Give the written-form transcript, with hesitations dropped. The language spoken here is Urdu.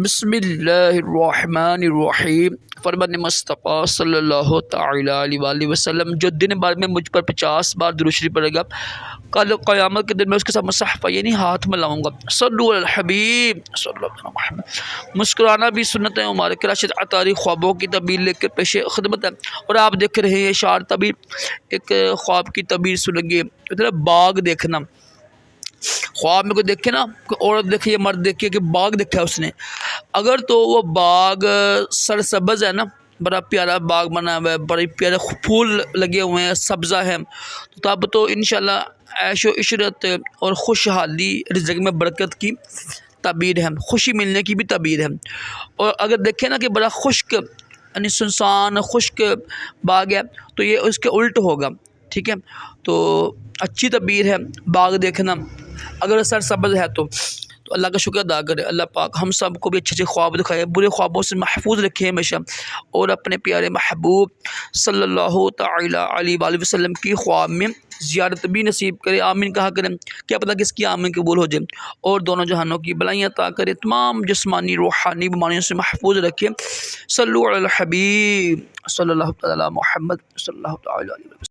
بسم اللہ الرحمن الرحیم فرمان مصطفیٰ صلی اللہ تعالیٰ علیہ وآلہ وسلم جو دن بھر میں مجھ پر 50 بار درود شریف پڑھے گا کل قیامت کے دن میں اس کے ساتھ مصحفہ یعنی ہاتھ میں لاؤں گا۔ صلو علی الحبیب صلی اللہ علیہ وسلم۔ مسکرانا بھی سنت ہے مبارک راشد عطاری خوابوں کی تعبیر لے کے پیش خدمت ہے، اور آپ دیکھ رہے ہیں اشعار تعبیر، ایک خواب کی تعبیر سنیں گے۔ باغ دیکھنا، خواب میں کوئی دیکھے نا، کوئی عورت دیکھے یا مرد دیکھے کہ باغ دیکھا ہے اس نے، اگر تو وہ باغ سرسبز ہے نا، بڑا پیارا باغ بنا ہوا ہے، بڑے پیارے پھول لگے ہوئے ہیں، سبزہ ہے، تو تب تو انشاءاللہ عیش و عشرت اور خوشحالی رزق میں برکت کی تعبیر ہے، خوشی ملنے کی بھی تعبیر ہے۔ اور اگر دیکھیں نا کہ بڑا خشک یعنی سنسان خشک باغ ہے تو یہ اس کے الٹ ہوگا، ٹھیک ہے۔ تو اچھی تعبیر ہے باغ دیکھنا اگر سرسبز ہے تو اللہ کا شکر ادا کرے۔ اللہ پاک ہم سب کو بھی اچھے اچھے خواب دکھائے، برے خوابوں سے محفوظ رکھے ہمیشہ، اور اپنے پیارے محبوب صلی اللہ تعالی علیہ وآلہ وسلم کی خواب میں زیارت بھی نصیب کرے۔ آمین کہا کریں، کیا پتہ کس کی آمین قبول ہو جائے، اور دونوں جہانوں کی بلائیاں عطا کرے، تمام جسمانی روحانی بیماریوں سے محفوظ رکھے۔ صلو علی الحبیب صلی اللہ تعالی محمد صلی اللہ تعالی علیہ وسلم۔